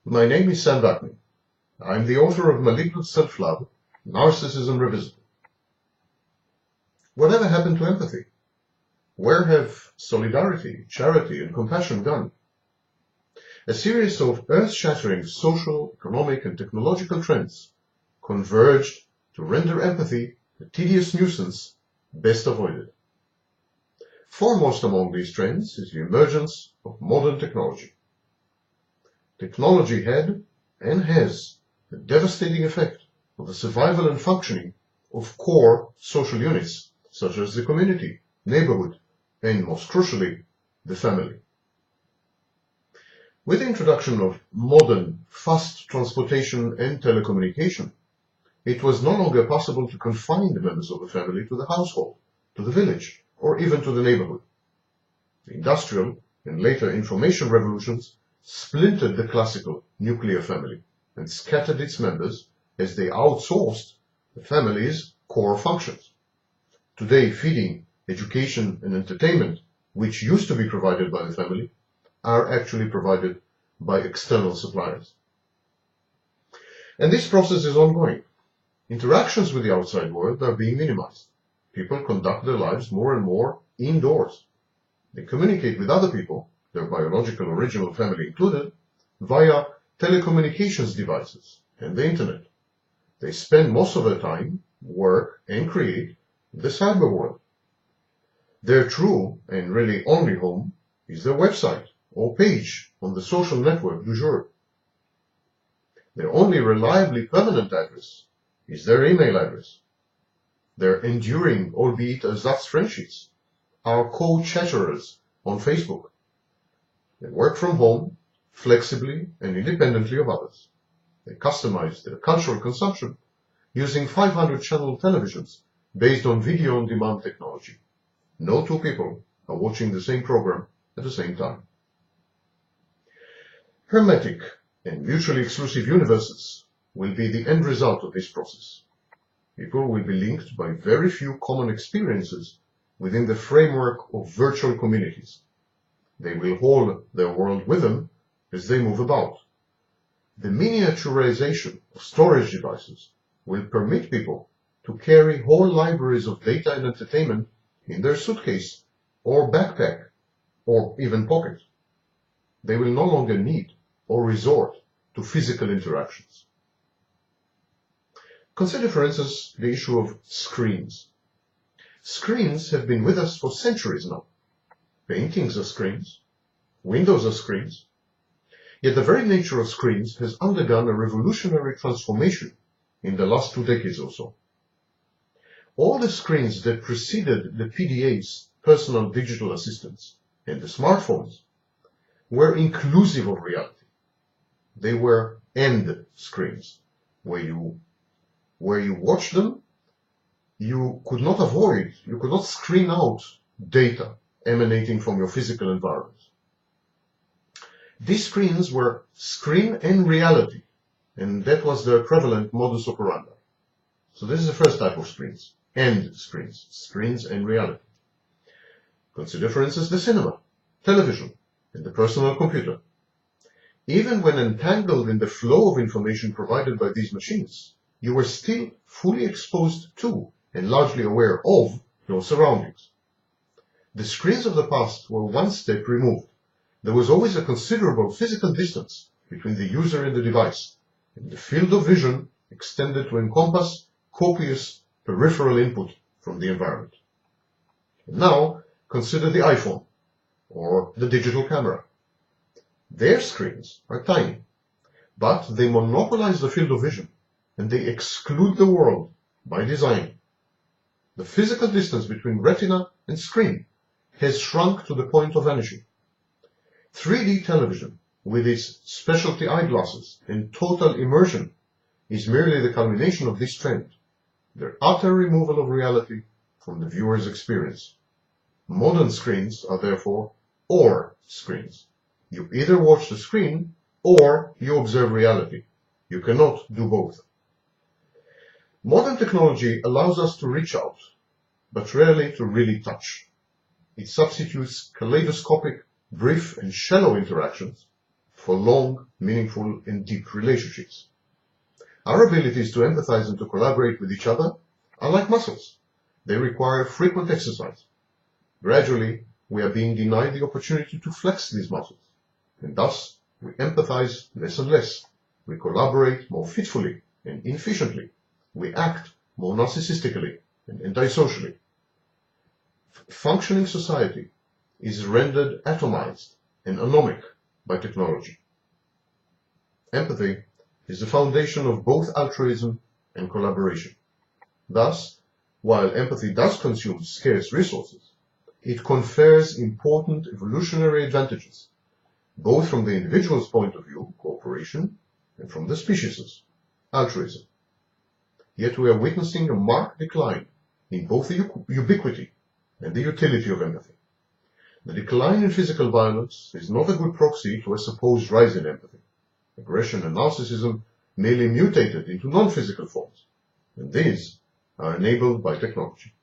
My name is vaknin. I'm the author of Malignant Self-Love, Narcissism Revisited. Whatever happened to empathy? Where have solidarity, charity, and compassion gone? A series of earth-shattering social, economic, and technological trends converged to render empathy a tedious nuisance best avoided. Foremost among these trends is the emergence of modern technology. Technology had and has a devastating effect on the survival and functioning of core social units such as the community, neighborhood, and most crucially, the family. With the introduction of modern, fast transportation and telecommunication, it was no longer possible to confine the members of a family to the household, to the village, or even to the neighborhood. The industrial and later information revolutions splintered the classical nuclear family and scattered its members as they outsourced the family's core functions. Today, feeding, education, and entertainment, which used to be provided by the family, are actually provided by external suppliers. And this process is ongoing. Interactions with the outside world are being minimized. People conduct their lives more and more indoors. They communicate with other people, their biological original family included, via telecommunications devices and the internet. They spend most of their time, work, and create in the cyber world. Their true and really only home is their website or page on the social network du jour. Their only reliably permanent address is their email address. Their enduring, albeit ersatz friendships, are co-chatterers on Facebook. They work from home, flexibly and independently of others. They customize their cultural consumption using 500-channel televisions based on video-on-demand technology. No two people are watching the same program at the same time. Hermetic and mutually exclusive universes will be the end result of this process. People will be linked by very few common experiences within the framework of virtual communities. They will hold their world with them as they move about. The miniaturization of storage devices will permit people to carry whole libraries of data and entertainment in their suitcase or backpack or even pocket. They will no longer need or resort to physical interactions. Consider, for instance, the issue of screens. Screens have been with us for centuries now. Paintings are screens. Windows are screens. Yet the very nature of screens has undergone a revolutionary transformation in the last 2 decades or so. All the screens that preceded the PDAs, personal digital assistants, and the smartphones were inclusive of reality. They were end screens, where you watched them. You could not screen out data emanating from your physical environment. These screens were screen and reality, and that was their prevalent modus operandi. So this is the first type of screens, end screens, screens and reality. Consider, for instance, the cinema, television, and the personal computer. Even when entangled in the flow of information provided by these machines, you were still fully exposed to and largely aware of your surroundings. The screens of the past were one step removed. There was always a considerable physical distance between the user and the device, and the field of vision extended to encompass copious peripheral input from the environment. And now, consider the iPhone or the digital camera. Their screens are tiny, but they monopolize the field of vision, and they exclude the world by design. The physical distance between retina and screen has shrunk to the point of vanishing. 3D television, with its specialty eyeglasses and total immersion, is merely the culmination of this trend, their utter removal of reality from the viewer's experience. Modern screens are therefore or screens. You either watch the screen or you observe reality. You cannot do both. Modern technology allows us to reach out, but rarely to really touch. It substitutes kaleidoscopic, brief and shallow interactions for long, meaningful, and deep relationships. Our abilities to empathize and to collaborate with each other are like muscles. They require frequent exercise. Gradually, we are being denied the opportunity to flex these muscles, and thus we empathize less and less. We collaborate more fitfully and inefficiently. We act more narcissistically and antisocially. Functioning society is rendered atomized and anomic by technology. Empathy is the foundation of both altruism and collaboration. Thus, while empathy does consume scarce resources, it confers important evolutionary advantages, both from the individual's point of view, cooperation, and from the species' altruism. Yet we are witnessing a marked decline in both the ubiquity and the utility of empathy. The decline in physical violence is not a good proxy to a supposed rise in empathy. Aggression and narcissism merely mutated into non-physical forms, and these are enabled by technology.